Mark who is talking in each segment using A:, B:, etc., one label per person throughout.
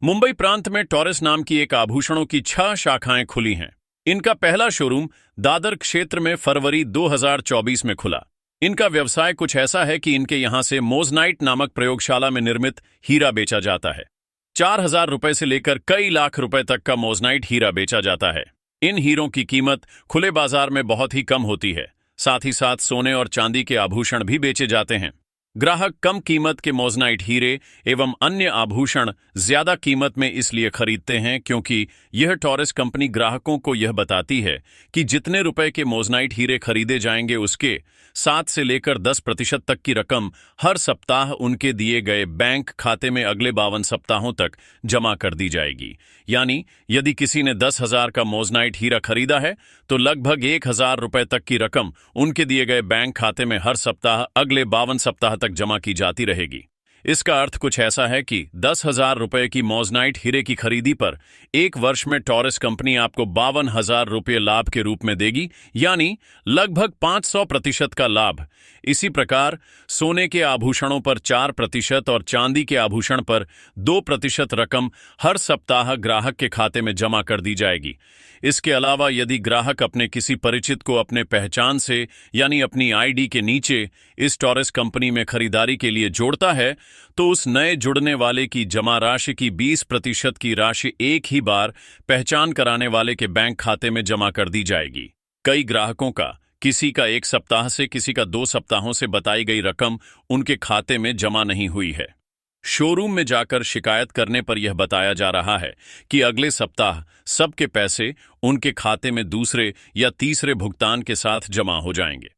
A: मुंबई प्रांत में टॉरस नाम की एक आभूषणों की 6 शाखाएं खुली हैं। इनका पहला शोरूम दादर क्षेत्र में फरवरी 2024 में खुला। इनका व्यवसाय कुछ ऐसा है कि इनके यहां से मोजनाइट नामक प्रयोगशाला में निर्मित हीरा बेचा जाता है। 4,000 रुपए से लेकर कई लाख रुपए तक का मोजनाइट हीरा बेचा जाता है। इन हीरों की कीमत खुले बाजार में बहुत ही कम होती है। साथ ही साथ सोने और चांदी के आभूषण भी बेचे जाते हैं। ग्राहक कम कीमत के मोजनाइट हीरे एवं अन्य आभूषण ज्यादा कीमत में इसलिए खरीदते हैं क्योंकि यह टॉरस कंपनी ग्राहकों को यह बताती है कि जितने रुपए के मोजनाइट हीरे खरीदे जाएंगे उसके 7 से लेकर 10% तक की रकम हर सप्ताह उनके दिए गए बैंक खाते में अगले 52 सप्ताहों तक जमा कर दी जाएगी। यानी यदि किसी ने 10,000 का मोजनाइट हीरा खरीदा है तो लगभग 1,000 रुपए तक की रकम उनके दिए गए बैंक खाते में हर सप्ताह अगले 52 सप्ताह तक जमा की जाती रहेगी। इसका अर्थ कुछ ऐसा है कि 10,000 रुपए की मोजनाइट हीरे की खरीदी पर एक वर्ष में टॉरस कंपनी आपको 52,000 रुपये लाभ के रूप में देगी, यानी लगभग 500% का लाभ। इसी प्रकार सोने के आभूषणों पर 4% और चांदी के आभूषण पर 2% रकम हर सप्ताह ग्राहक के खाते में जमा कर दी जाएगी। इसके अलावा यदि ग्राहक अपने किसी परिचित को अपने पहचान से यानी अपनी आईडी के नीचे इस टॉरस कंपनी में खरीदारी के लिए जोड़ता है तो उस नए जुड़ने वाले की जमा राशि की 20% की राशि एक ही बार पहचान कराने वाले के बैंक खाते में जमा कर दी जाएगी। कई ग्राहकों का किसी का 1 सप्ताह से किसी का 2 सप्ताहों से बताई गई रकम उनके खाते में जमा नहीं हुई है। शोरूम में जाकर शिकायत करने पर यह बताया जा रहा है कि अगले सप्ताह सबके पैसे उनके खाते में दूसरे या तीसरे भुगतान के साथ जमा हो जाएंगे।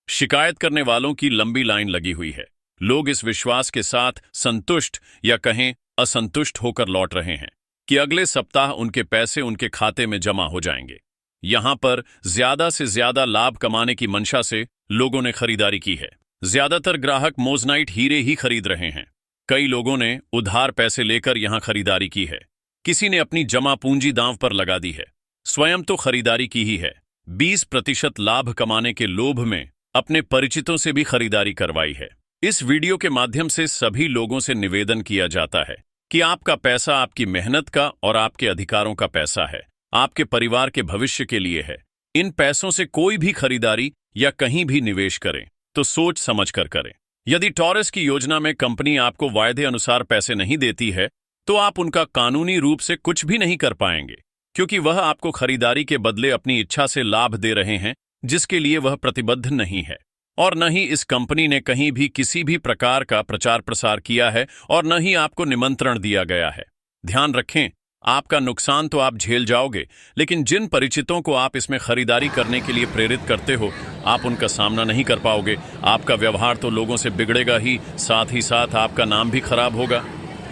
A: शिकायत करने वालों की लंबी लाइन लगी हुई है। लोग इस विश्वास के साथ संतुष्ट या कहें असंतुष्ट होकर लौट रहे हैं कि अगले सप्ताह उनके पैसे उनके खाते में जमा हो जाएंगे। यहां पर ज्यादा से ज्यादा लाभ कमाने की मंशा से लोगों ने खरीदारी की है। ज्यादातर ग्राहक मोजनाइट हीरे ही खरीद रहे हैं। कई लोगों ने उधार पैसे लेकर यहां खरीदारी की है। किसी ने अपनी जमा पूंजी दांव पर लगा दी है। स्वयं तो खरीदारी की ही है। 20% लाभ कमाने के लोभ में अपने परिचितों से भी खरीदारी करवाई है। इस वीडियो के माध्यम से सभी लोगों से निवेदन किया जाता है कि आपका पैसा आपकी मेहनत का और आपके अधिकारों का पैसा है, आपके परिवार के भविष्य के लिए है। इन पैसों से कोई भी खरीदारी या कहीं भी निवेश करें तो सोच समझ कर करें। यदि टॉरस की योजना में कंपनी आपको वायदे अनुसार पैसे नहीं देती है तो आप उनका कानूनी रूप से कुछ भी नहीं कर पाएंगे, क्योंकि वह आपको खरीदारी के बदले अपनी इच्छा से लाभ दे रहे हैं जिसके लिए वह प्रतिबद्ध नहीं है। और न ही इस कंपनी ने कहीं भी किसी भी प्रकार का प्रचार प्रसार किया है और न ही आपको निमंत्रण दिया गया है। ध्यान रखें, आपका नुकसान तो आप झेल जाओगे, लेकिन जिन परिचितों को आप इसमें खरीदारी करने के लिए प्रेरित करते हो आप उनका सामना नहीं कर पाओगे। आपका व्यवहार तो लोगों से बिगड़ेगा ही साथ आपका नाम भी खराब होगा।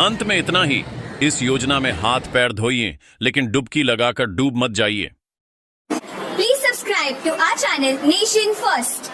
A: अंत में इतना ही, इस योजना में हाथ पैर धोइए लेकिन डुबकी लगाकर डूब मत जाइए।
B: Please subscribe to our channel Nation First.